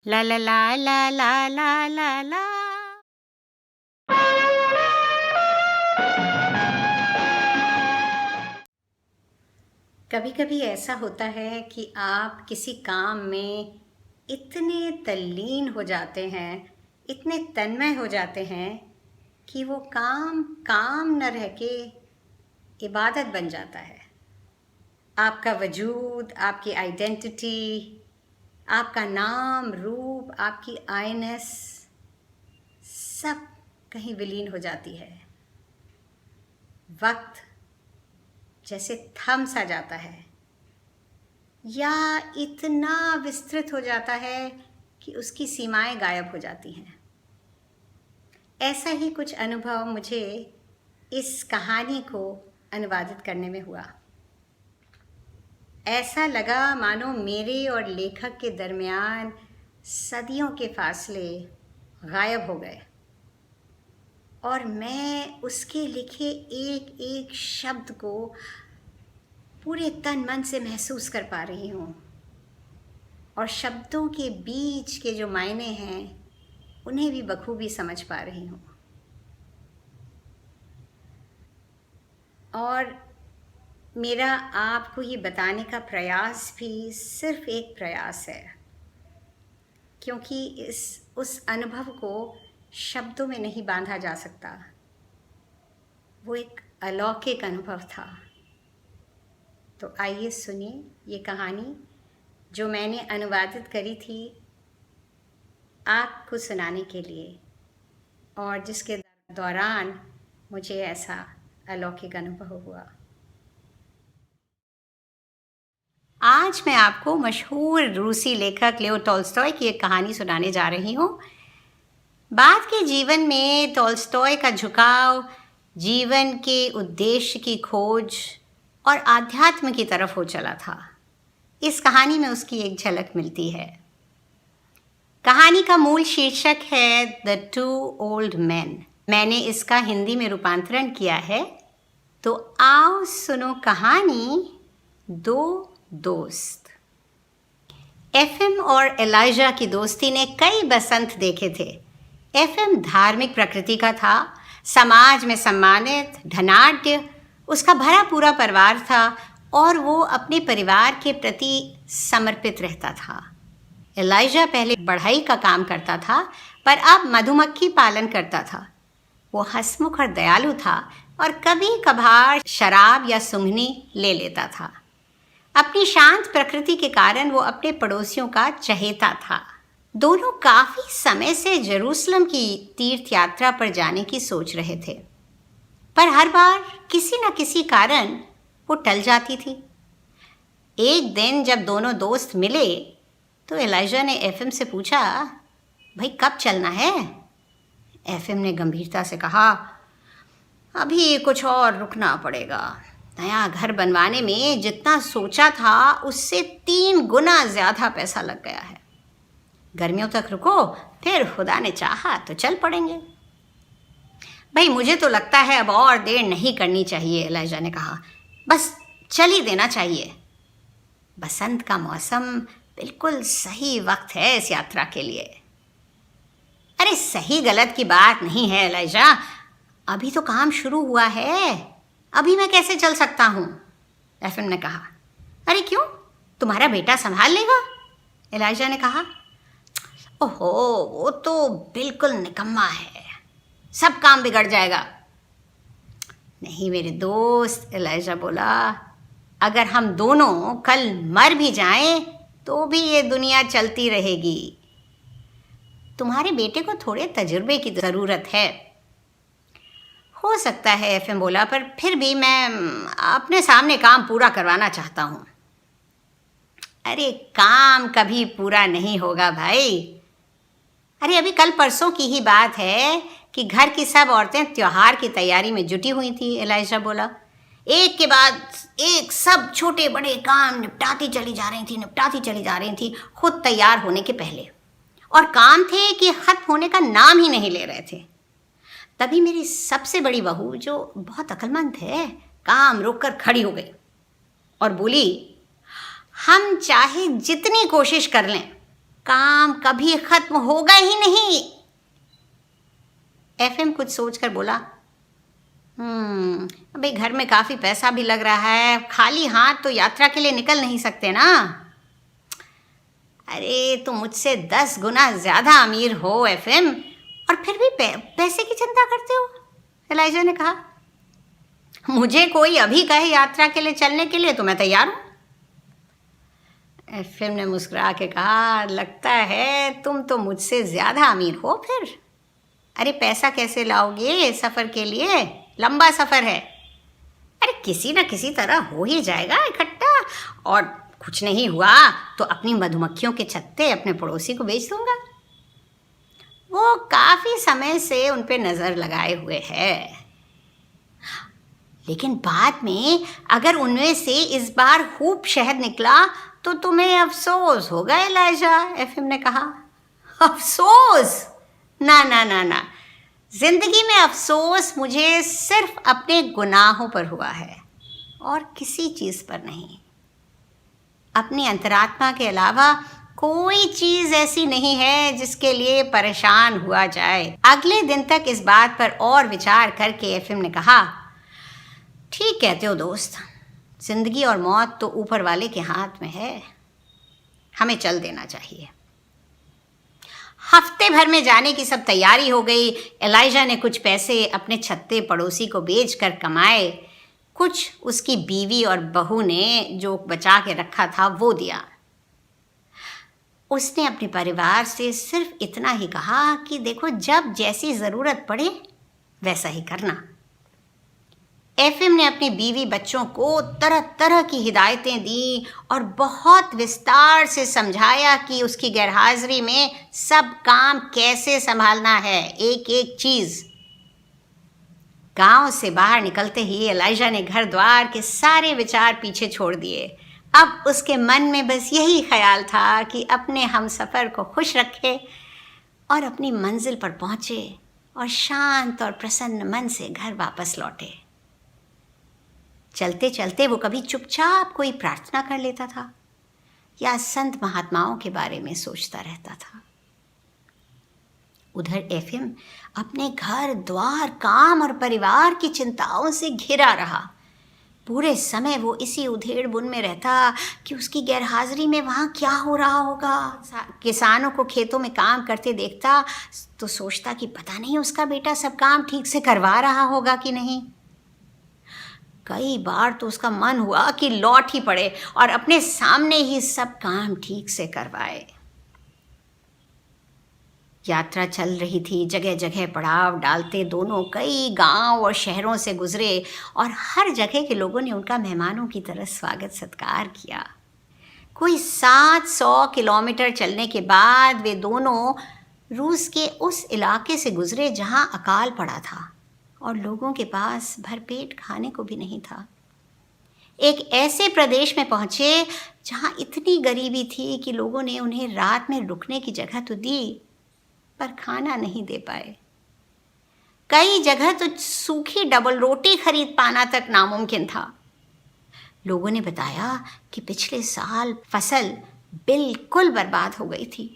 ला ला ला ला ला ला ला ला। कभी कभी ऐसा होता है कि आप किसी काम में इतने तल्लीन हो जाते हैं, इतने तन्मय हो जाते हैं कि वो काम काम न रह के इबादत बन जाता है। आपका वजूद, आपकी आइडेंटिटी, आपका नाम, रूप, आपकी आईनेस सब कहीं विलीन हो जाती है। वक्त जैसे थम सा जाता है या इतना विस्तृत हो जाता है कि उसकी सीमाएं गायब हो जाती हैं। ऐसा ही कुछ अनुभव मुझे इस कहानी को अनुवादित करने में हुआ। ऐसा लगा मानो मेरे और लेखक के दरमियान सदियों के फासले गायब हो गए और मैं उसके लिखे एक एक शब्द को पूरे तन मन से महसूस कर पा रही हूँ और शब्दों के बीच के जो मायने हैं उन्हें भी बखूबी समझ पा रही हूँ। और मेरा आपको ये बताने का प्रयास भी सिर्फ एक प्रयास है, क्योंकि उस अनुभव को शब्दों में नहीं बांधा जा सकता। वो एक अलौकिक अनुभव था। तो आइए सुनिए ये कहानी जो मैंने अनुवादित करी थी आपको सुनाने के लिए, और जिसके दौरान मुझे ऐसा अलौकिक अनुभव हुआ। आज मैं आपको मशहूर रूसी लेखक लियो टॉल्स्टॉय की एक कहानी सुनाने जा रही हूँ। बाद के जीवन में टॉल्स्टॉय का झुकाव जीवन के उद्देश्य की खोज और आध्यात्म की तरफ हो चला था। इस कहानी में उसकी एक झलक मिलती है। कहानी का मूल शीर्षक है द टू ओल्ड मैन। मैंने इसका हिंदी में रूपांतरण किया है, तो आओ सुनो कहानी दो दोस्त। एफएम और एलाइजा की दोस्ती ने कई बसंत देखे थे। एफएम धार्मिक प्रकृति का था, समाज में सम्मानित, धनाढ्य, उसका भरा पूरा परिवार था और वो अपने परिवार के प्रति समर्पित रहता था। एलाइजा पहले बढ़ई का काम करता था, पर अब मधुमक्खी पालन करता था। वो हंसमुख और दयालु था और कभी कभार शराब या सूंघनी ले लेता था। अपनी शांत प्रकृति के कारण वो अपने पड़ोसियों का चहेता था। दोनों काफी समय से जेरूसलम की तीर्थ यात्रा पर जाने की सोच रहे थे, पर हर बार किसी न किसी कारण वो टल जाती थी। एक दिन जब दोनों दोस्त मिले तो एलाइजा ने एफएम से पूछा, भाई कब चलना है? एफएम ने गंभीरता से कहा, अभी कुछ और रुकना पड़ेगा। नया घर बनवाने में जितना सोचा था उससे 3 गुना ज़्यादा पैसा लग गया है। गर्मियों तक रुको, फिर खुदा ने चाहा तो चल पड़ेंगे। भाई मुझे तो लगता है अब और देर नहीं करनी चाहिए, एलाइजा ने कहा। बस चल ही देना चाहिए। बसंत का मौसम बिल्कुल सही वक्त है इस यात्रा के लिए। अरे सही गलत की बात नहीं है एलाइजा, अभी तो काम शुरू हुआ है, अभी मैं कैसे चल सकता हूँ? एफएम ने कहा। अरे क्यों, तुम्हारा बेटा संभाल लेगा? एलाइजा ने कहा। ओहो, वो तो बिल्कुल निकम्मा है, सब काम बिगड़ जाएगा। नहीं मेरे दोस्त, एलाइजा बोला, अगर हम दोनों कल मर भी जाएं तो भी ये दुनिया चलती रहेगी। तुम्हारे बेटे को थोड़े तजुर्बे की ज़रूरत है। हो सकता है, एफएम बोला, पर फिर भी मैं अपने सामने काम पूरा करवाना चाहता हूँ। अरे काम कभी पूरा नहीं होगा भाई। अरे अभी कल परसों की ही बात है कि घर की सब औरतें त्योहार की तैयारी में जुटी हुई थी, एलाइजा बोला। एक के बाद एक सब छोटे बड़े काम निपटाती चली जा रही थी खुद तैयार होने के पहले, और काम थे कि खत्म होने का नाम ही नहीं ले रहे थे। तभी मेरी सबसे बड़ी बहू, जो बहुत अक्लमंद है, काम रोककर खड़ी हो गई और बोली, हम चाहे जितनी कोशिश कर लें, काम कभी खत्म होगा ही नहीं। एफएम कुछ सोचकर बोला, अभी घर में काफ़ी पैसा भी लग रहा है, खाली हाथ तो यात्रा के लिए निकल नहीं सकते ना। अरे तुम मुझसे 10 गुना ज़्यादा अमीर हो एफएम, और फिर भी पैसे की चिंता करते हो। एलाइजा ने कहा, मुझे कोई अभी कहे यात्रा के लिए चलने के लिए तो मैं तैयार हूँ। एफएम ने मुस्कुरा के कहा, लगता है तुम तो मुझसे ज़्यादा अमीर हो फिर। अरे पैसा कैसे लाओगे सफ़र के लिए, लंबा सफ़र है। अरे किसी न किसी तरह हो ही जाएगा इकट्ठा, और कुछ नहीं हुआ तो अपनी मधुमक्खियों के छत्ते अपने पड़ोसी को बेच दूंगा। वो काफ़ी समय से उन पे नज़र लगाए हुए है, लेकिन बाद में अगर उनमें से इस बार खूब शहद निकला तो तुम्हें अफसोस होगा एलाइजा। एफएम ने कहा, अफसोस? ना ना ना ना, जिंदगी में अफसोस मुझे सिर्फ अपने गुनाहों पर हुआ है और किसी चीज़ पर नहीं। अपनी अंतरात्मा के अलावा कोई चीज़ ऐसी नहीं है जिसके लिए परेशान हुआ जाए। अगले दिन तक इस बात पर और विचार करके एफएम ने कहा, ठीक कहते हो दोस्त, जिंदगी और मौत तो ऊपर वाले के हाथ में है, हमें चल देना चाहिए। हफ्ते भर में जाने की सब तैयारी हो गई। एलाइजा ने कुछ पैसे अपने छत्ते पड़ोसी को बेचकर कमाए, कुछ उसकी बीवी और बहू ने जो बचा के रखा था वो दिया। उसने अपने परिवार से सिर्फ इतना ही कहा कि देखो, जब जैसी ज़रूरत पड़े वैसा ही करना। एफएम ने अपनी बीवी बच्चों को तरह तरह की हिदायतें दी और बहुत विस्तार से समझाया कि उसकी गैरहाजिरी में सब काम कैसे संभालना है, एक एक चीज़। गांव से बाहर निकलते ही एलाइजा ने घर द्वार के सारे विचार पीछे छोड़ दिए। अब उसके मन में बस यही ख्याल था कि अपने हमसफ़र को खुश रखे और अपनी मंजिल पर पहुँचे और शांत और प्रसन्न मन से घर वापस लौटे। चलते चलते वो कभी चुपचाप कोई प्रार्थना कर लेता था या संत महात्माओं के बारे में सोचता रहता था। उधर एफएम अपने घर द्वार, काम और परिवार की चिंताओं से घिरा रहा। पूरे समय वो इसी उधेड़ बुन में रहता कि उसकी गैरहाजिरी में वहाँ क्या हो रहा होगा। किसानों को खेतों में काम करते देखता तो सोचता कि पता नहीं उसका बेटा सब काम ठीक से करवा रहा होगा कि नहीं। कई बार तो उसका मन हुआ कि लौट ही पड़े और अपने सामने ही सब काम ठीक से करवाए। यात्रा चल रही थी, जगह जगह पड़ाव डालते दोनों कई गांव और शहरों से गुजरे और हर जगह के लोगों ने उनका मेहमानों की तरह स्वागत सत्कार किया। कोई 700 किलोमीटर चलने के बाद वे दोनों रूस के उस इलाके से गुजरे जहां अकाल पड़ा था और लोगों के पास भरपेट खाने को भी नहीं था। एक ऐसे प्रदेश में पहुंचे जहां इतनी गरीबी थी कि लोगों ने उन्हें रात में रुकने की जगह तो दी, पर खाना नहीं दे पाए। कई जगह तो सूखी डबल रोटी खरीद पाना तक नामुमकिन था। लोगों ने बताया कि पिछले साल फसल बिल्कुल बर्बाद हो गई थी।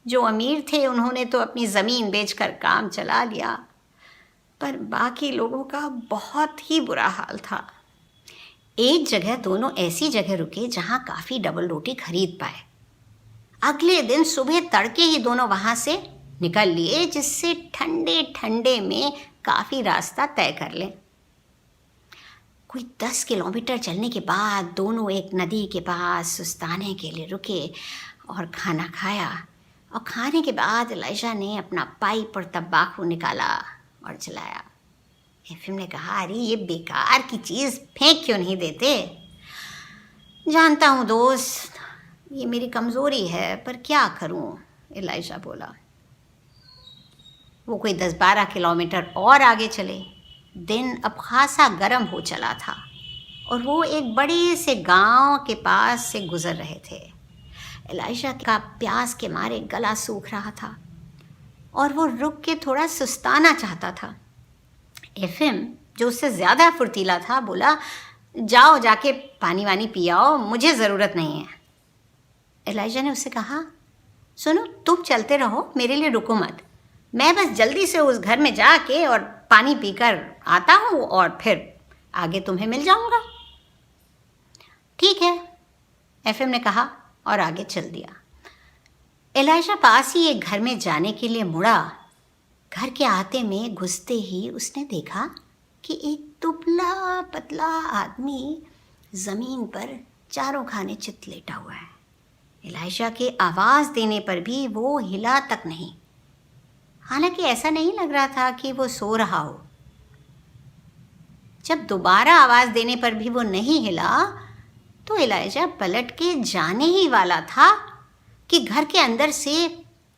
जो अमीर थे उन्होंने तो अपनी ज़मीन बेचकर काम चला लिया, पर बाकी लोगों का बहुत ही बुरा हाल था। एक जगह दोनों ऐसी जगह रुके जहां काफ़ी डबल रोटी खरीद पाए। अगले दिन सुबह तड़के ही दोनों वहां से निकल लिए, जिससे ठंडे ठंडे में काफ़ी रास्ता तय कर लें। कोई 10 किलोमीटर चलने के बाद दोनों एक नदी के पास सुस्ताने के लिए रुके और खाना खाया। और खाने के बाद एलाइजा ने अपना पाइप और तंबाकू निकाला और जलाया। एफएम ने कहा, अरे ये बेकार की चीज़ फेंक क्यों नहीं देते? जानता हूँ दोस्त, ये मेरी कमज़ोरी है, पर क्या करूँ, एलाइजा बोला। वो कोई 10-12 किलोमीटर और आगे चले। दिन अब खासा गर्म हो चला था और वो एक बड़े से गांव के पास से गुजर रहे थे। एलाइजा का प्यास के मारे गला सूख रहा था और वो रुक के थोड़ा सुस्ताना चाहता था। एफएम, जो उससे ज़्यादा फुर्तीला था, बोला, जाओ जाके पानी वानी पी आओ, मुझे ज़रूरत नहीं है। एलाइजा ने उससे कहा, सुनो, तुम चलते रहो, मेरे लिए रुको मत। मैं बस जल्दी से उस घर में जाके और पानी पीकर आता हूँ और फिर आगे तुम्हें मिल जाऊँगा। ठीक है, एफएम ने कहा और आगे चल दिया। एलाइजा पास ही एक घर में जाने के लिए मुड़ा। घर के आते में घुसते ही उसने देखा कि एक दुबला पतला आदमी ज़मीन पर चारों खाने चित लेटा हुआ है। एलाइजा के आवाज़ देने पर भी वो हिला तक नहीं। हालांकि ऐसा नहीं लग रहा था कि वो सो रहा हो। जब दोबारा आवाज़ देने पर भी वो नहीं हिला तो एलाइजा पलट के जाने ही वाला था कि घर के अंदर से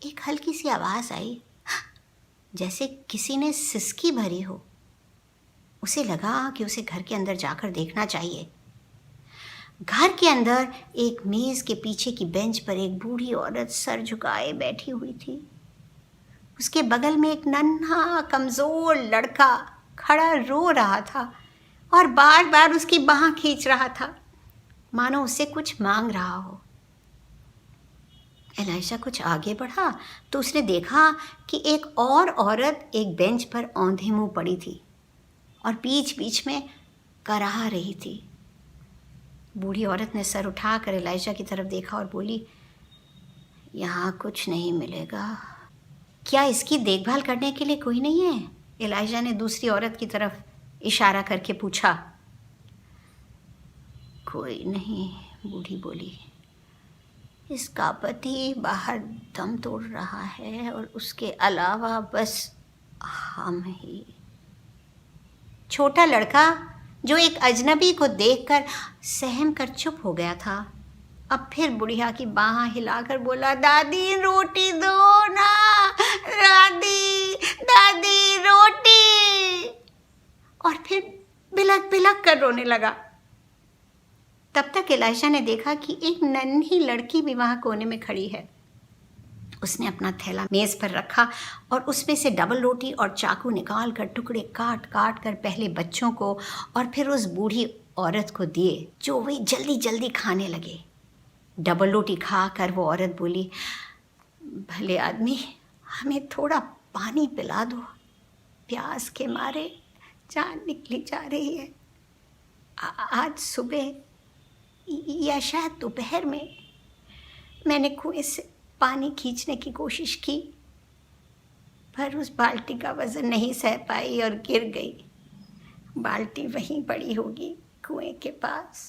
एक हल्की सी आवाज़ आई, जैसे किसी ने सिसकी भरी हो। उसे लगा कि उसे घर के अंदर जाकर देखना चाहिए। घर के अंदर एक मेज़ के पीछे की बेंच पर एक बूढ़ी औरत सर झुकाए बैठी हुई थी। उसके बगल में एक नन्हा कमज़ोर लड़का खड़ा रो रहा था और बार बार उसकी बाँह खींच रहा था, मानो उससे कुछ मांग रहा हो। एलाइजा कुछ आगे बढ़ा तो उसने देखा कि एक और औरत एक बेंच पर औंधे मुंह पड़ी थी और बीच बीच में कराह रही थी। बूढ़ी औरत ने सर उठाकर एलाइजा की तरफ देखा और बोली, यहाँ कुछ नहीं मिलेगा। क्या इसकी देखभाल करने के लिए कोई नहीं है? एलाइजा ने दूसरी औरत की तरफ इशारा करके पूछा। कोई नहीं, बूढ़ी बोली। इसका पति बाहर दम तोड़ रहा है और उसके अलावा बस हम ही। छोटा लड़का जो एक अजनबी को देखकर सहम कर चुप हो गया था, अब फिर बुढ़िया की बाँह हिलाकर बोला, दादी रोटी दो ना, दादी दादी रोटी। और फिर बिलक बिलक कर रोने लगा। तब तक एलाइजा ने देखा कि एक नन्ही लड़की भी वहाँ कोने में खड़ी है। उसने अपना थैला मेज़ पर रखा और उसमें से डबल रोटी और चाकू निकाल कर टुकड़े काट काट कर पहले बच्चों को और फिर उस बूढ़ी औरत को दिए, जो वे जल्दी जल्दी खाने लगे। डबल रोटी खा कर वो औरत बोली, भले आदमी, हमें थोड़ा पानी पिला दो, प्यास के मारे जान निकली जा रही है। आज सुबह या शायद दोपहर में मैंने कुएं से पानी खींचने की कोशिश की, पर उस बाल्टी का वज़न नहीं सह पाई और गिर गई। बाल्टी वहीं पड़ी होगी कुएं के पास।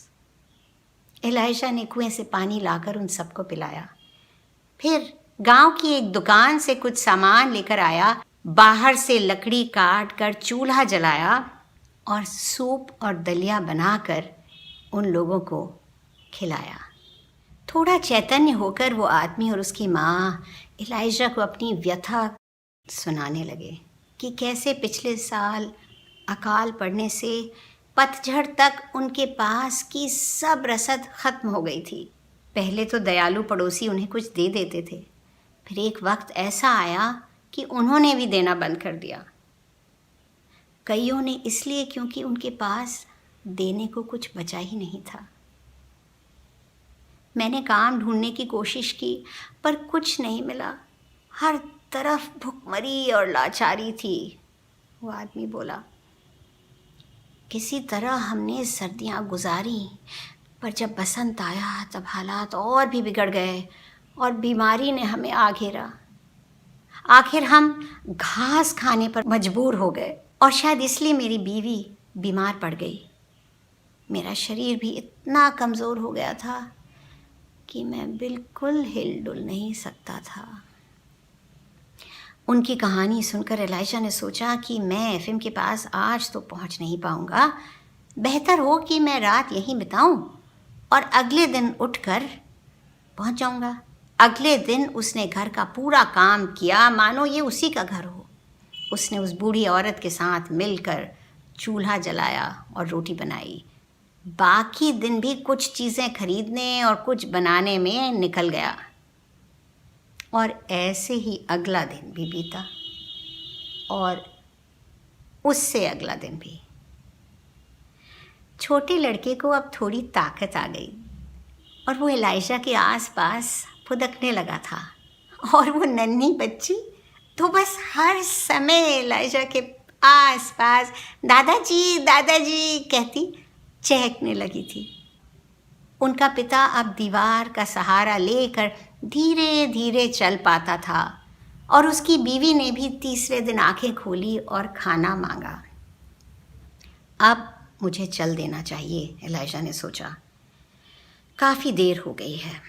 एलाइजा ने कुएं से पानी लाकर उन सबको पिलाया। फिर गांव की एक दुकान से कुछ सामान लेकर आया, बाहर से लकड़ी काट कर चूल्हा जलाया और सूप और दलिया बनाकर उन लोगों को खिलाया। थोड़ा चैतन्य होकर वो आदमी और उसकी माँ एलाइजा को अपनी व्यथा सुनाने लगे कि कैसे पिछले साल अकाल पड़ने से पतझड़ तक उनके पास की सब रसद खत्म हो गई थी। पहले तो दयालु पड़ोसी उन्हें कुछ दे देते थे, फिर एक वक्त ऐसा आया कि उन्होंने भी देना बंद कर दिया। कईयों ने इसलिए क्योंकि उनके पास देने को कुछ बचा ही नहीं था। मैंने काम ढूंढने की कोशिश की पर कुछ नहीं मिला, हर तरफ भुखमरी और लाचारी थी। वो आदमी बोला, किसी तरह हमने सर्दियाँ गुजारी, पर जब बसंत आया तब हालात और भी बिगड़ गए और बीमारी ने हमें आ घेरा। आखिर हम घास खाने पर मजबूर हो गए और शायद इसलिए मेरी बीवी बीमार पड़ गई। मेरा शरीर भी इतना कमज़ोर हो गया था कि मैं बिल्कुल हिलडुल नहीं सकता था। उनकी कहानी सुनकर एलाइजा ने सोचा कि मैं एफएम के पास आज तो पहुंच नहीं पाऊंगा, बेहतर हो कि मैं रात यहीं बिताऊं और अगले दिन उठकर पहुंच जाऊंगा। अगले दिन उसने घर का पूरा काम किया मानो ये उसी का घर हो। उसने उस बूढ़ी औरत के साथ मिलकर चूल्हा जलाया और रोटी बनाई। बाकी दिन भी कुछ चीज़ें खरीदने और कुछ बनाने में निकल गया और ऐसे ही अगला दिन भी बीता और उससे अगला दिन भी। छोटे लड़के को अब थोड़ी ताकत आ गई और वो एलाइजा के आसपास फुदकने लगा था। और वो नन्ही बच्ची तो बस हर समय एलाइजा के आस पास दादाजी कहती चहकने लगी थी। उनका पिता अब दीवार का सहारा लेकर धीरे धीरे चल पाता था और उसकी बीवी ने भी तीसरे दिन आंखें खोली और खाना मांगा। अब मुझे चल देना चाहिए, एलाइजा ने सोचा, काफ़ी देर हो गई है।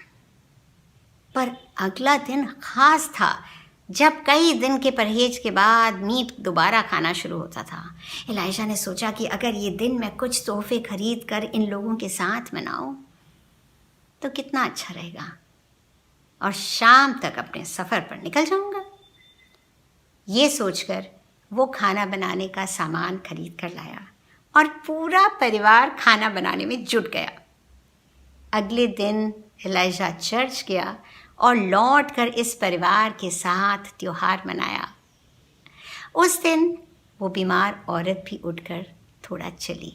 पर अगला दिन खास था जब कई दिन के परहेज के बाद मीट दोबारा खाना शुरू होता था। एलाइजा ने सोचा कि अगर ये दिन मैं कुछ तोहफे खरीद कर इन लोगों के साथ मनाऊं तो कितना अच्छा रहेगा और शाम तक अपने सफ़र पर निकल जाऊंगा। ये सोचकर वो खाना बनाने का सामान खरीद कर लाया और पूरा परिवार खाना बनाने में जुट गया। अगले दिन एलाइजा चर्च गया और लौटकर इस परिवार के साथ त्योहार मनाया। उस दिन वो बीमार औरत भी उठकर थोड़ा चली।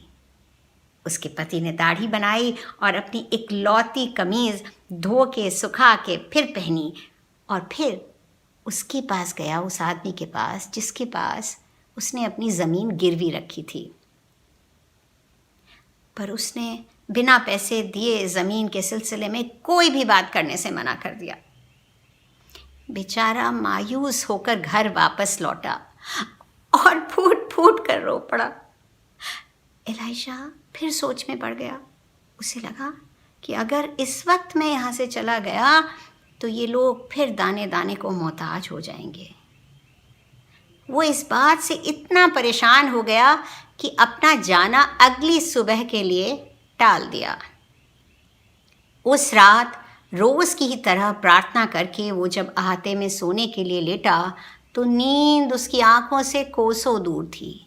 उसके पति ने दाढ़ी बनाई और अपनी इकलौती कमीज़ धो के सुखा के फिर पहनी और फिर उसके पास गया, उस आदमी के पास जिसके पास उसने अपनी ज़मीन गिरवी रखी थी। पर उसने बिना पैसे दिए ज़मीन के सिलसिले में कोई भी बात करने से मना कर दिया। बेचारा मायूस होकर घर वापस लौटा और फूट फूट कर रो पड़ा। एलाइजा फिर सोच में पड़ गया। उसे लगा कि अगर इस वक्त मैं यहाँ से चला गया तो ये लोग फिर दाने दाने को मोहताज हो जाएंगे। वो इस बात से इतना परेशान हो गया कि अपना जाना अगली सुबह के लिए टाल दिया। उस रात रोज़ की ही तरह प्रार्थना करके वो जब अहाते में सोने के लिए लेटा तो नींद उसकी आंखों से कोसों दूर थी।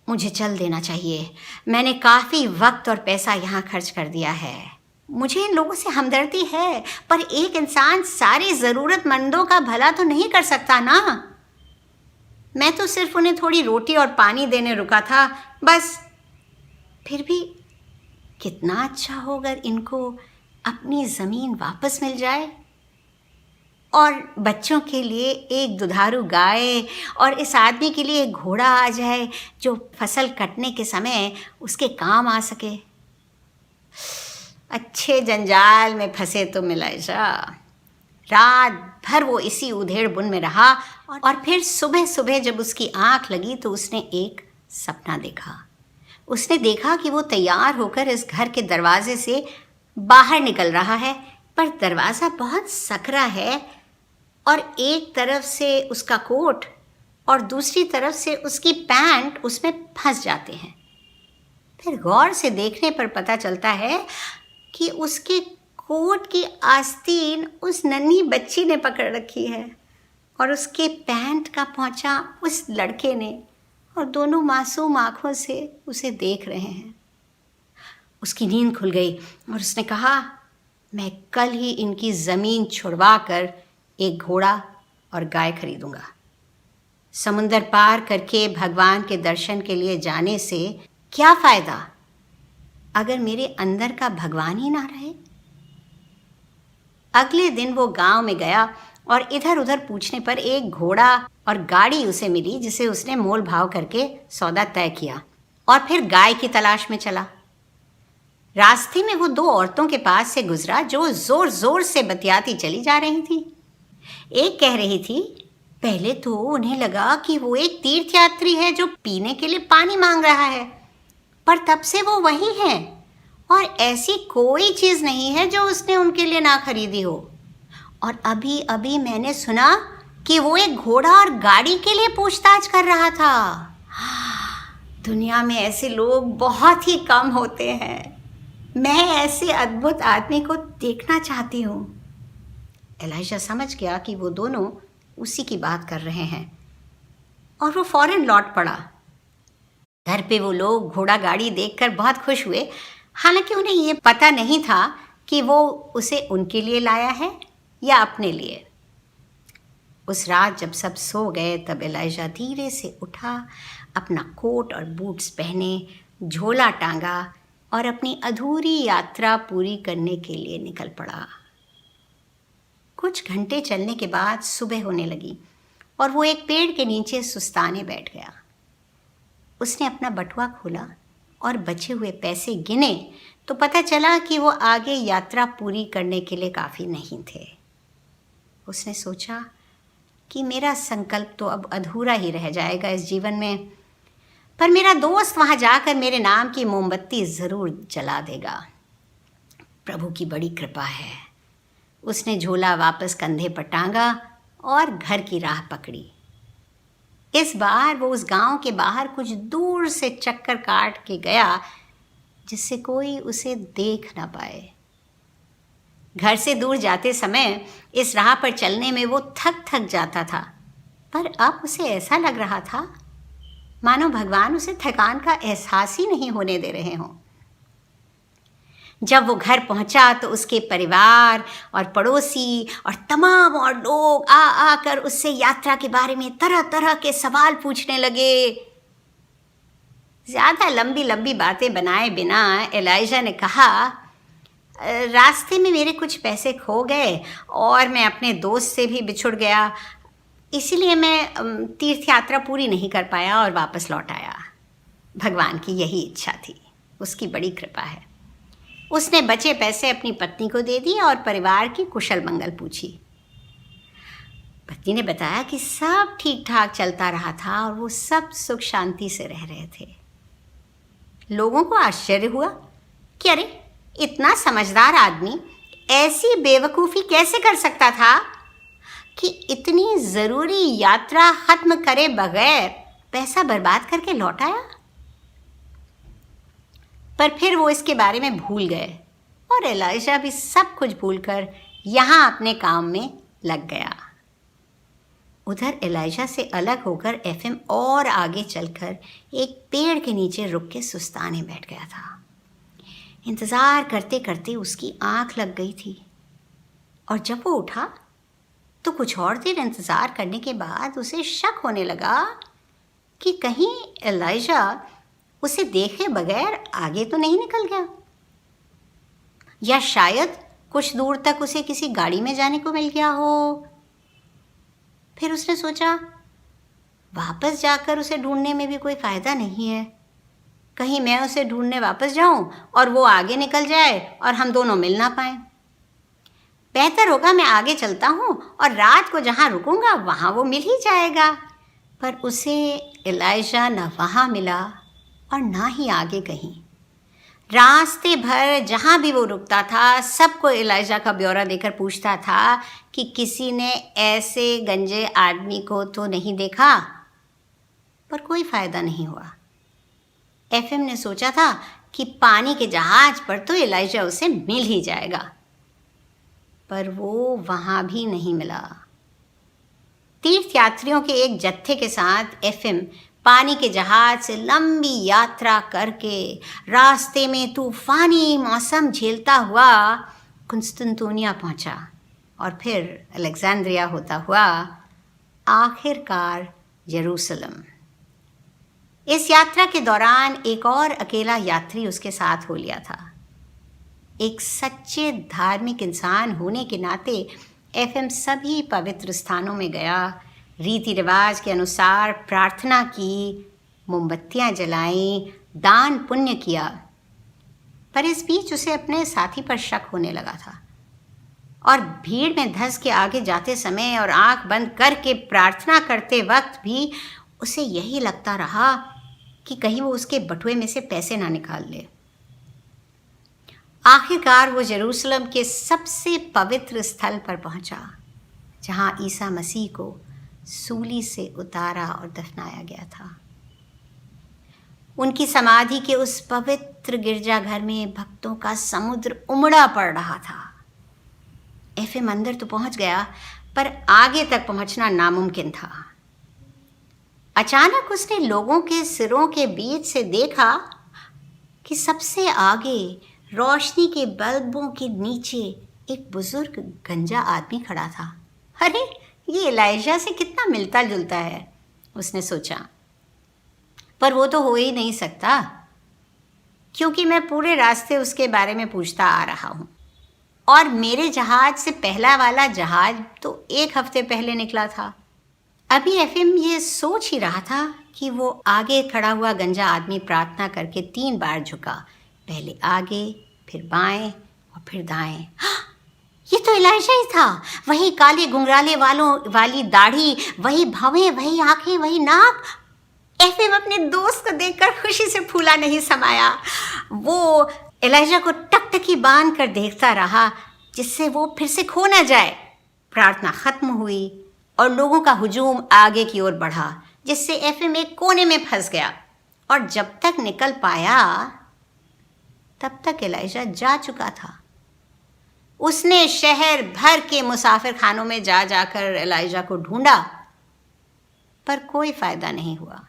मुझे चल देना चाहिए, मैंने काफ़ी वक्त और पैसा यहाँ खर्च कर दिया है। मुझे इन लोगों से हमदर्दी है, पर एक इंसान सारे ज़रूरतमंदों का भला तो नहीं कर सकता ना। मैं तो सिर्फ उन्हें थोड़ी रोटी और पानी देने रुका था बस। फिर भी कितना अच्छा हो अगर इनको अपनी ज़मीन वापस मिल जाए और बच्चों के लिए एक दुधारू गाय और इस आदमी के लिए एक घोड़ा आ जाए जो फसल कटने के समय उसके काम आ सके। अच्छे जंजाल में फंसे तो एलाइजा। रात भर वो इसी उधेड़ बुन में रहा और फिर सुबह सुबह जब उसकी आंख लगी तो उसने एक सपना देखा। उसने देखा कि वो तैयार होकर इस घर के दरवाजे से बाहर निकल रहा है, पर दरवाज़ा बहुत सकरा है और एक तरफ से उसका कोट और दूसरी तरफ से उसकी पैंट उसमें फंस जाते हैं। फिर गौर से देखने पर पता चलता है कि उसके कोट की आस्तीन उस नन्ही बच्ची ने पकड़ रखी है और उसके पैंट का पोंचा उस लड़के ने, और दोनों मासूम आँखों से उसे देख रहे हैं। उसकी नींद खुल गई और उसने कहा, मैं कल ही इनकी ज़मीन छुड़वा कर एक घोड़ा और गाय खरीदूंगा। समुंदर पार करके भगवान के दर्शन के लिए जाने से क्या फ़ायदा अगर मेरे अंदर का भगवान ही ना रहे। अगले दिन वो गांव में गया और इधर उधर पूछने पर एक घोड़ा और गाड़ी उसे मिली जिसे उसने मोल भाव करके सौदा तय किया और फिर गाय की तलाश में चला। रास्ते में वो दो औरतों के पास से गुजरा जो ज़ोर ज़ोर से बतियाती चली जा रही थी। एक कह रही थी, पहले तो उन्हें लगा कि वो एक तीर्थयात्री है जो पीने के लिए पानी मांग रहा है, पर तब से वो वही है और ऐसी कोई चीज़ नहीं है जो उसने उनके लिए ना खरीदी हो। और अभी अभी मैंने सुना कि वो एक घोड़ा और गाड़ी के लिए पूछताछ कर रहा था। दुनिया में ऐसे लोग बहुत ही कम होते हैं। मैं ऐसे अद्भुत आदमी को देखना चाहती हूँ। एलाइजा समझ गया कि वो दोनों उसी की बात कर रहे हैं और वो फौरन लौट पड़ा। घर पे वो लोग घोड़ा गाड़ी देखकर बहुत खुश हुए, हालांकि उन्हें ये पता नहीं था कि वो उसे उनके लिए लाया है या अपने लिए। उस रात जब सब सो गए तब एलाइजा धीरे से उठा, अपना कोट और बूट्स पहने, झोला टांगा और अपनी अधूरी यात्रा पूरी करने के लिए निकल पड़ा। कुछ घंटे चलने के बाद सुबह होने लगी और वो एक पेड़ के नीचे सुस्ताने बैठ गया। उसने अपना बटुआ खोला और बचे हुए पैसे गिने तो पता चला कि वो आगे यात्रा पूरी करने के लिए काफ़ी नहीं थे। उसने सोचा कि मेरा संकल्प तो अब अधूरा ही रह जाएगा इस जीवन में, पर मेरा दोस्त वहाँ जाकर मेरे नाम की मोमबत्ती ज़रूर जला देगा। प्रभु की बड़ी कृपा है। उसने झोला वापस कंधे पर टांगा और घर की राह पकड़ी। इस बार वो उस गांव के बाहर कुछ दूर से चक्कर काट के गया जिससे कोई उसे देख ना पाए। घर से दूर जाते समय इस राह पर चलने में वो थक जाता था, पर अब उसे ऐसा लग रहा था मानो भगवान उसे थकान का एहसास ही नहीं होने दे रहे हों। जब वो घर पहुंचा तो उसके परिवार और पड़ोसी और तमाम और लोग आकर उससे यात्रा के बारे में तरह तरह के सवाल पूछने लगे। ज़्यादा लंबी लंबी बातें बनाए बिना एलाइजा ने कहा, रास्ते में मेरे कुछ पैसे खो गए और मैं अपने दोस्त से भी बिछुड़ गया, इसीलिए मैं तीर्थ यात्रा पूरी नहीं कर पाया और वापस लौट आया। भगवान की यही इच्छा थी, उसकी बड़ी कृपा है। उसने बचे पैसे अपनी पत्नी को दे दिए और परिवार की कुशल मंगल पूछी। पत्नी ने बताया कि सब ठीक ठाक चलता रहा था और वो सब सुख शांति से रह रहे थे। लोगों को आश्चर्य हुआ कि अरे, इतना समझदार आदमी ऐसी बेवकूफ़ी कैसे कर सकता था कि इतनी ज़रूरी यात्रा ख़त्म करे बगैर पैसा बर्बाद करके लौट आया। पर फिर वो इसके बारे में भूल गए और एलाइजा भी सब कुछ भूलकर यहाँ अपने काम में लग गया। उधर एलाइजा से अलग होकर एफएम और आगे चलकर एक पेड़ के नीचे रुक के सुस्ताने बैठ गया था। इंतज़ार करते करते उसकी आंख लग गई थी और जब वो उठा तो कुछ और देर इंतज़ार करने के बाद उसे शक होने लगा कि कहीं एलाइजा उसे देखे बगैर आगे तो नहीं निकल गया, या शायद कुछ दूर तक उसे किसी गाड़ी में जाने को मिल गया हो। फिर उसने सोचा, वापस जाकर उसे ढूंढने में भी कोई फ़ायदा नहीं है। कहीं मैं उसे ढूंढने वापस जाऊं और वो आगे निकल जाए और हम दोनों मिल ना पाएं। बेहतर होगा मैं आगे चलता हूं और रात को जहां रुकूंगा वहां वो मिल ही जाएगा। पर उसे एलाइजा न वहां मिला और ना ही आगे कहीं। रास्ते भर जहाँ भी वो रुकता था सबको एलाइजा का ब्यौरा देकर पूछता था कि किसी ने ऐसे गंजे आदमी को तो नहीं देखा, पर कोई फ़ायदा नहीं हुआ। एफएम ने सोचा था कि पानी के जहाज़ पर तो एलाइजा उसे मिल ही जाएगा, पर वो वहाँ भी नहीं मिला। तीर्थयात्रियों के एक जत्थे के साथ एफएम पानी के जहाज से लंबी यात्रा करके रास्ते में तूफ़ानी मौसम झेलता हुआ कुंस्तुनतुनिया पहुंचा और फिर अलेक्जेंड्रिया होता हुआ आखिरकार यरूशलेम। इस यात्रा के दौरान एक और अकेला यात्री उसके साथ हो लिया था। एक सच्चे धार्मिक इंसान होने के नाते एफएम सभी पवित्र स्थानों में गया, रीति रिवाज के अनुसार प्रार्थना की, मोमबत्तियाँ जलाईं, दान पुण्य किया। पर इस बीच उसे अपने साथी पर शक होने लगा था और भीड़ में धंस के आगे जाते समय और आंख बंद करके प्रार्थना करते वक्त भी उसे यही लगता रहा कि कहीं वो उसके बटुए में से पैसे ना निकाल ले। आखिरकार वो यरूशलेम के सबसे पवित्र स्थल पर पहुंचा जहां ईसा मसीह को सूली से उतारा और दफनाया गया था। उनकी समाधि के उस पवित्र गिरजाघर में भक्तों का समुद्र उमड़ा पड़ रहा था। एफएम अंदर तो पहुंच गया, पर आगे तक पहुंचना नामुमकिन था। अचानक उसने लोगों के सिरों के बीच से देखा कि सबसे आगे रोशनी के बल्बों के नीचे एक बुजुर्ग गंजा आदमी खड़ा था। अरे, ये एलाइजा से कितना मिलता जुलता है, उसने सोचा। पर वो तो हो ही नहीं सकता, क्योंकि मैं पूरे रास्ते उसके बारे में पूछता आ रहा हूँ और मेरे जहाज से पहला वाला जहाज तो 1 हफ्ते पहले निकला था। अभी एफएम ये सोच ही रहा था कि वो आगे खड़ा हुआ गंजा आदमी प्रार्थना करके 3 बार झुका, पहले आगे, फिर बाएं और फिर दाएं। ये तो एलाइजा ही था, वही काले गुंगराले वाली दाढ़ी, वही भवें, वही आंखें, वही नाक। एफएम अपने दोस्त को देखकर खुशी से फूला नहीं समाया। वो एलाइजा को टकटकी बांध कर देखता रहा जिससे वो फिर से खो न जाए। प्रार्थना खत्म हुई और लोगों का हुजूम आगे की ओर बढ़ा, जिससे एफएम एक कोने में फंस गया और जब तक निकल पाया तब तक एलाइजा जा चुका था। उसने शहर भर के मुसाफिर खानों में जाकर एलाइजा को ढूंढा, पर कोई फायदा नहीं हुआ।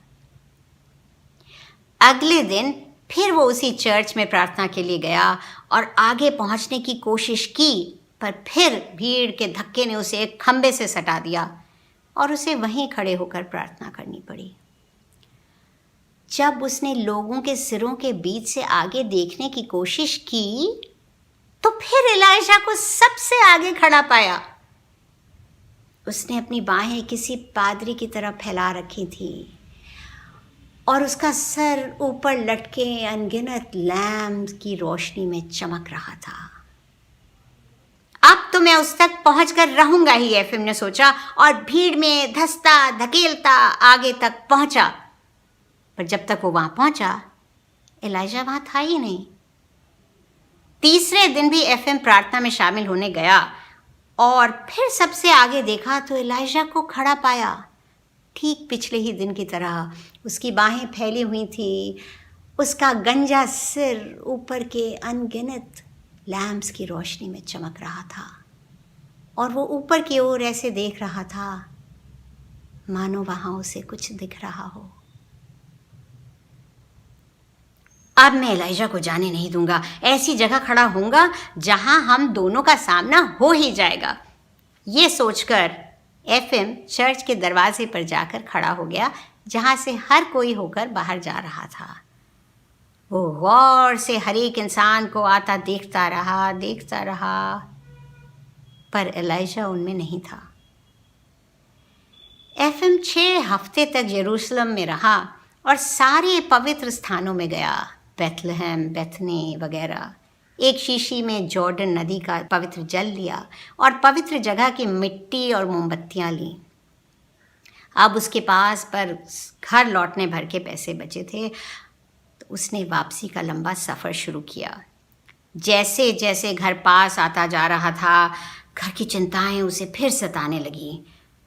अगले दिन फिर वो उसी चर्च में प्रार्थना के लिए गया और आगे पहुंचने की कोशिश की, पर फिर भीड़ के धक्के ने उसे एक खंबे से सटा दिया और उसे वहीं खड़े होकर प्रार्थना करनी पड़ी। जब उसने लोगों के सिरों के बीच से आगे देखने की कोशिश की तो फिर एलाइजा को सबसे आगे खड़ा पाया। उसने अपनी बाहें किसी पादरी की तरह फैला रखी थी और उसका सर ऊपर लटके अनगिनत लैम्प की रोशनी में चमक रहा था। अब तो मैं उस तक पहुंचकर रहूंगा ही, एफएम ने सोचा और भीड़ में धंसता धकेलता आगे तक पहुंचा। पर जब तक वो वहां पहुंचा एलाइजा वहां था ही नहीं। तीसरे दिन भी एफएम प्रार्थना में शामिल होने गया और फिर सबसे आगे देखा तो एलाइजा को खड़ा पाया, ठीक पिछले ही दिन की तरह। उसकी बाहें फैली हुई थी, उसका गंजा सिर ऊपर के अनगिनत लैम्प्स की रोशनी में चमक रहा था और वो ऊपर की ओर ऐसे देख रहा था मानो वहां उसे कुछ दिख रहा हो। अब मैं एलाइजा को जाने नहीं दूंगा, ऐसी जगह खड़ा होऊंगा जहां हम दोनों का सामना हो ही जाएगा। ये सोचकर एफएम चर्च के दरवाजे पर जाकर खड़ा हो गया, जहां से हर कोई होकर बाहर जा रहा था। वो गौर से हर एक इंसान को आता देखता रहा, पर एलाइजा उनमें नहीं था। एफएम 6 हफ्ते तक यरूशलेम में रहा और सारे पवित्र स्थानों में गया, बेथलेहम, बेथनी वगैरह। एक शीशी में जॉर्डन नदी का पवित्र जल लिया और पवित्र जगह की मिट्टी और मोमबत्तियां ली। अब उसके पास पर घर लौटने भर के पैसे बचे थे, तो उसने वापसी का लंबा सफ़र शुरू किया। जैसे जैसे घर पास आता जा रहा था, घर की चिंताएं उसे फिर सताने लगी।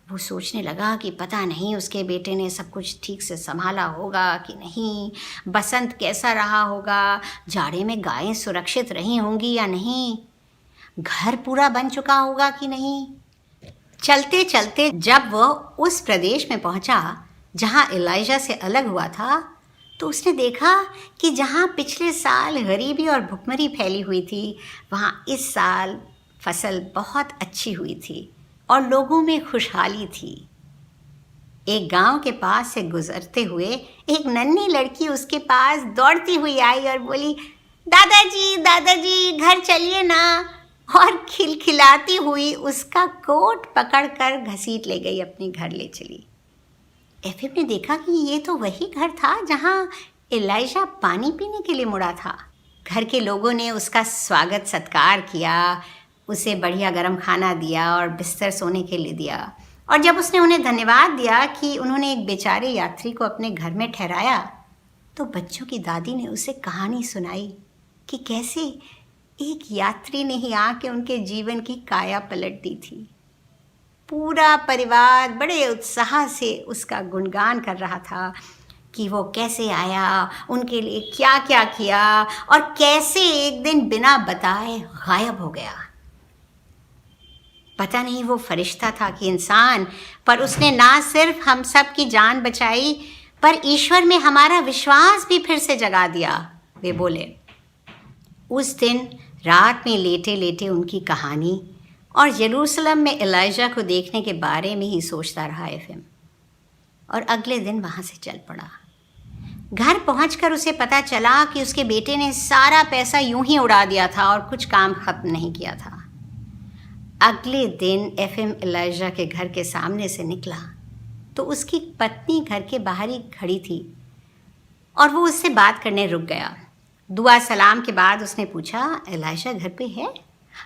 वो सोचने लगा कि पता नहीं उसके बेटे ने सब कुछ ठीक से संभाला होगा कि नहीं, बसंत कैसा रहा होगा, जाड़े में गायें सुरक्षित रही होंगी या नहीं, घर पूरा बन चुका होगा कि नहीं। चलते चलते जब वह उस प्रदेश में पहुंचा जहां एलाइजा से अलग हुआ था, तो उसने देखा कि जहां पिछले साल गरीबी और भुखमरी फैली हुई थी, वहां इस साल फसल बहुत अच्छी हुई थी और लोगों में खुशहाली थी। एक गांव के पास से गुजरते हुए एक नन्ही लड़की उसके पास दौड़ती हुई आई और बोली, दादाजी घर चलिए ना, और खिलखिलाती हुई उसका कोट पकड़कर घसीट ले गई, अपने घर ले चली। एफएम ने देखा कि ये तो वही घर था जहां एलाइजा पानी पीने के लिए मुड़ा था। घर के लोगों ने उसका स्वागत सत्कार किया, उसे बढ़िया गरम खाना दिया और बिस्तर सोने के लिए दिया। और जब उसने उन्हें धन्यवाद दिया कि उन्होंने एक बेचारे यात्री को अपने घर में ठहराया, तो बच्चों की दादी ने उसे कहानी सुनाई कि कैसे एक यात्री ने ही आके उनके जीवन की काया पलट दी थी। पूरा परिवार बड़े उत्साह से उसका गुणगान कर रहा था कि वो कैसे आया, उनके लिए क्या क्या किया और कैसे एक दिन बिना बताए गायब हो गया। पता नहीं वो फरिश्ता था कि इंसान, पर उसने ना सिर्फ हम सब की जान बचाई, पर ईश्वर में हमारा विश्वास भी फिर से जगा दिया। वे बोले। उस दिन रात में लेटे लेटे उनकी कहानी और यरूशलेम में एलाइजा को देखने के बारे में ही सोचता रहा एफएम, और अगले दिन वहाँ से चल पड़ा। घर पहुंचकर उसे पता चला कि उसके बेटे ने सारा पैसा यूं ही उड़ा दिया था और कुछ काम खत्म नहीं किया था। अगले दिन एफएम एलाइजा के घर के सामने से निकला तो उसकी पत्नी घर के बाहर ही खड़ी थी और वो उससे बात करने रुक गया। दुआ सलाम के बाद उसने पूछा, एलाइजा घर पे है?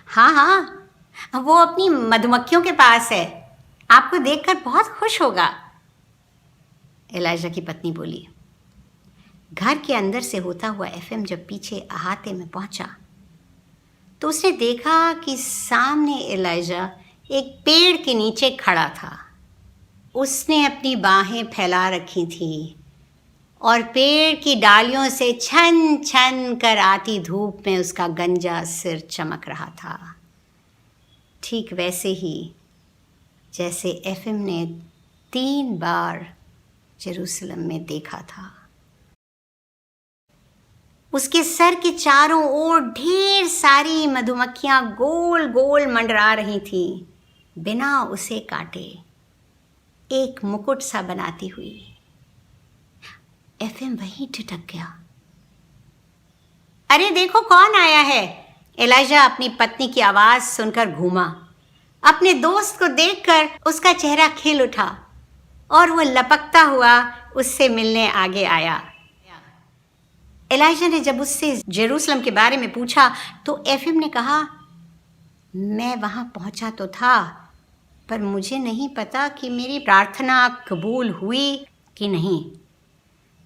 हाँ हाँ, वो अपनी मधुमक्खियों के पास है, आपको देखकर बहुत खुश होगा, एलाइजा की पत्नी बोली। घर के अंदर से होता हुआ एफएम जब पीछे अहाते में पहुंचा तो उसने देखा कि सामने एलाइजा एक पेड़ के नीचे खड़ा था। उसने अपनी बाहें फैला रखी थी और पेड़ की डालियों से छन छन कर आती धूप में उसका गंजा सिर चमक रहा था, ठीक वैसे ही जैसे एफएम ने 3 बार जेरूसलम में देखा था। उसके सर के चारों ओर ढेर सारी मधुमक्खियां गोल गोल मंडरा रही थीं, बिना उसे काटे, एक मुकुट सा बनाती हुई। एफएम वहीं ठिठक गया। अरे देखो कौन आया है, एलाइजा अपनी पत्नी की आवाज सुनकर घूमा। अपने दोस्त को देखकर उसका चेहरा खिल उठा और वो लपकता हुआ उससे मिलने आगे आया। एलाइजा ने जब उससे जेरूसलम के बारे में पूछा तो एफएम ने कहा, मैं वहां पहुंचा तो था, पर मुझे नहीं पता कि मेरी प्रार्थना कबूल हुई कि नहीं।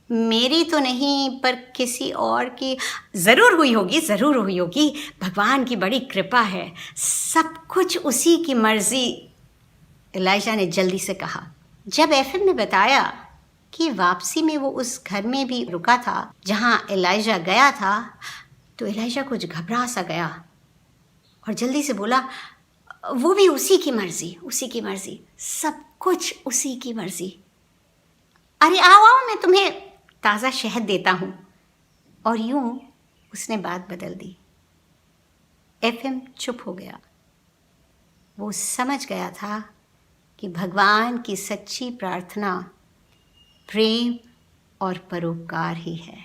मेरी तो नहीं, पर किसी और की ज़रूर हुई होगी, ज़रूर हुई होगी। भगवान की बड़ी कृपा है, सब कुछ उसी की मर्जी, एलाइजा ने जल्दी से कहा। जब एफएम ने बताया कि वापसी में वो उस घर में भी रुका था जहां एलाइजा गया था, तो एलाइजा कुछ घबरा सा गया और जल्दी से बोला, वो भी उसी की मर्जी, उसी की मर्जी, सब कुछ उसी की मर्जी। अरे आओ आओ, मैं तुम्हें ताज़ा शहद देता हूँ। और यूं उसने बात बदल दी। एफएम चुप हो गया। वो समझ गया था कि भगवान की सच्ची प्रार्थना प्रेम और परोपकार ही है।